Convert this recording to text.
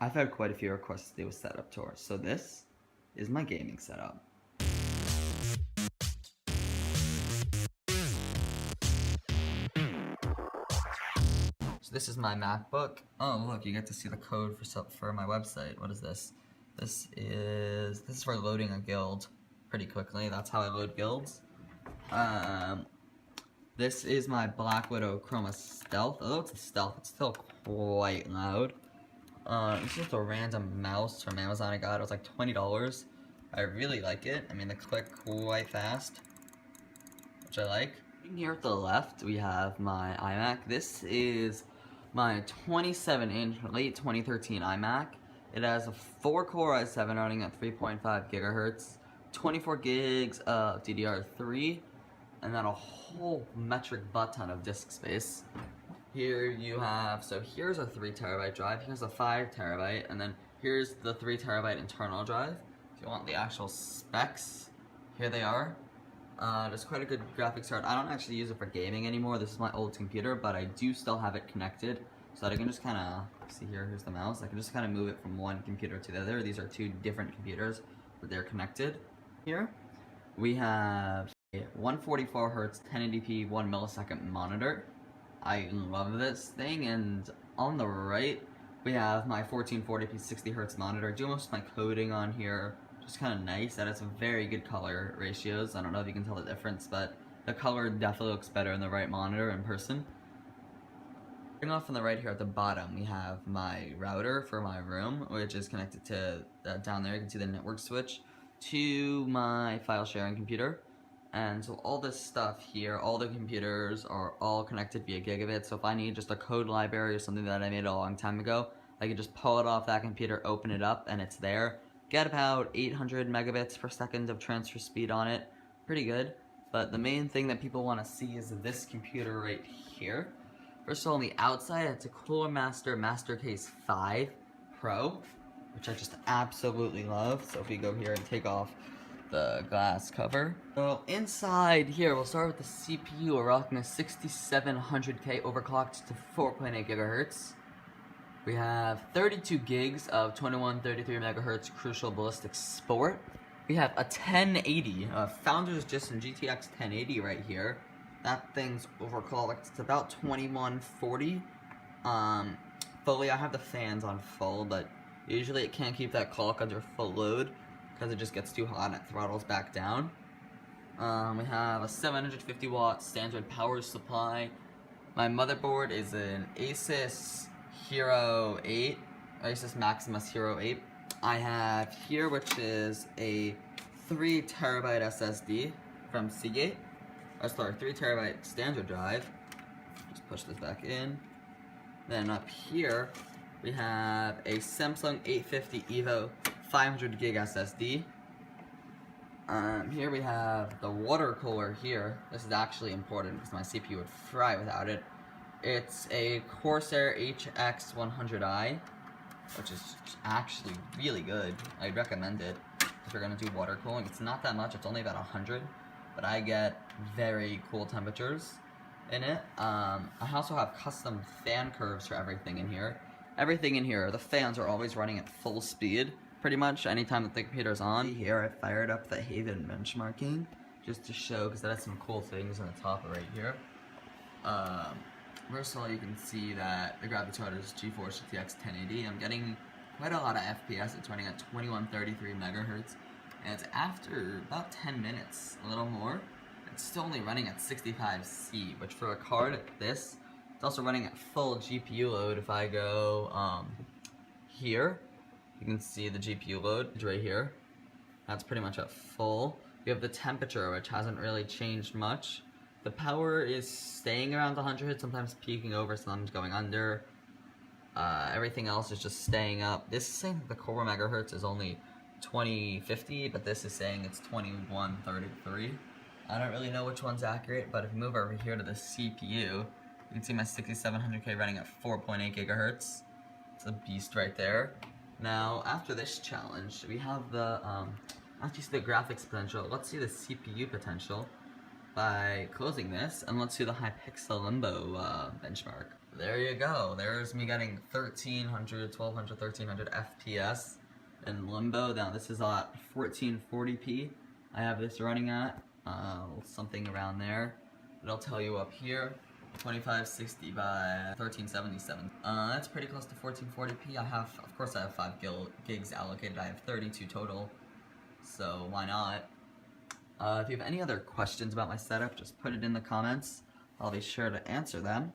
I've had quite a few requests to do a setup tour, so this is my gaming setup. So this is my MacBook. Oh look, you get to see the code for my website. What is this? This is for loading a guild pretty quickly. That's how I load guilds. This is my Black Widow Chroma Stealth. Although it's a stealth, it's still quite loud. It's just a random mouse from Amazon I got. It was like $20. I really like it. I mean, they click quite fast, which I like. Here at the left, we have my iMac. This is my 27-inch late 2013 iMac. It has a 4-core i7 running at 3.5 gigahertz, 24 gigs of DDR3, and then a whole metric butt ton of disk space. Here you have, so here's a 3 terabyte drive, here's a 5 terabyte, and then here's the 3 terabyte internal drive. If you want the actual specs, here they are. There's quite a good graphics card. I don't actually use it for gaming anymore. This is my old computer, but I do still have it connected so that I can just kind of, see here, here's the mouse. I can just kind of move it from one computer to the other. These are two different computers, but they're connected. Here we have a 144 Hz 1080p 1 millisecond monitor. I love this thing. And on the right we have my 1440p 60 Hz monitor. I do most of my coding on here. Just kind of nice that it's very good color ratios. I don't know if you can tell the difference, but the color definitely looks better in the right monitor in person. Starting off on the right here at the bottom, we have my router for my room, which is connected to down there. You can see the network switch to my file sharing computer. And so all this stuff here, all the computers are all connected via gigabit. So if I need just a code library or something that I made a long time ago, I can just pull it off that computer, open it up, and it's there. Get about 800 megabits per second of transfer speed on it. Pretty good. But the main thing that people want to see is this computer right here. First of all, on the outside, it's a Cooler Master Mastecase 5 Pro, which I just absolutely love. So if we go here and take off the glass cover. So inside here, we'll start with the CPU. We're rocking a 6700K overclocked to 4.8 gigahertz. We have 32 gigs of 2133 megahertz Crucial Ballistic Sport. We have a 1080, Founders Edition GTX 1080 right here. That thing's overclocked. It's about 2140. Fully, I have the fans on full, but usually it can't keep that clock under full load because it just gets too hot and it throttles back down. We have a 750 watt standard power supply. My motherboard is an Asus Hero 8, Asus Maximus Hero 8. I have here, which is a 3 terabyte SSD from Seagate. Sorry, 3 terabyte standard drive. Just push this back in. Then up here, we have a Samsung 850 EVO 500 gig SSD. Here we have the water cooler here. This is actually important because my CPU would fry without it. It's a Corsair HX100i, which is actually really good. I'd recommend it if you're going to do water cooling. It's not that much, it's only about 100, but I get very cool temperatures in it. I also have custom fan curves for everything in here. Everything in here, the fans are always running at full speed, pretty much anytime that the computer's on. Here I fired up the Haven benchmarking, just to show, because that has some cool things on the top right here. First of all, you can see that the graphics card is GeForce GTX 1080. I'm getting quite a lot of FPS. It's running at 2133 megahertz, and it's after about 10 minutes, a little more. It's still only running at 65C, which for a card like this, it's also running at full GPU load. If I go here, you can see the GPU load right here. That's pretty much at full. You have the temperature, which hasn't really changed much. The power is staying around 100, sometimes peaking over, sometimes going under. Everything else is just staying up. This is saying the core megahertz is only 2050, but this is saying it's 2133. I don't really know which one's accurate, but if you move over here to the CPU, you can see my 6700K running at 4.8 gigahertz. It's a beast right there. Now, after this challenge, we have the, after you see the graphics potential, let's see the CPU potential by closing this, and let's do the Hypixel Limbo benchmark. there you go. There's me getting 1300, 1200, 1300 FPS in Limbo. Now this is at 1440p. I have this running at something around there. It'll tell you up here, 2560 by 1377. That's pretty close to 1440p. Of course I have 5 gigs allocated. I have 32 total, so why not? If you have any other questions about my setup, just put it in the comments. I'll be sure to answer them.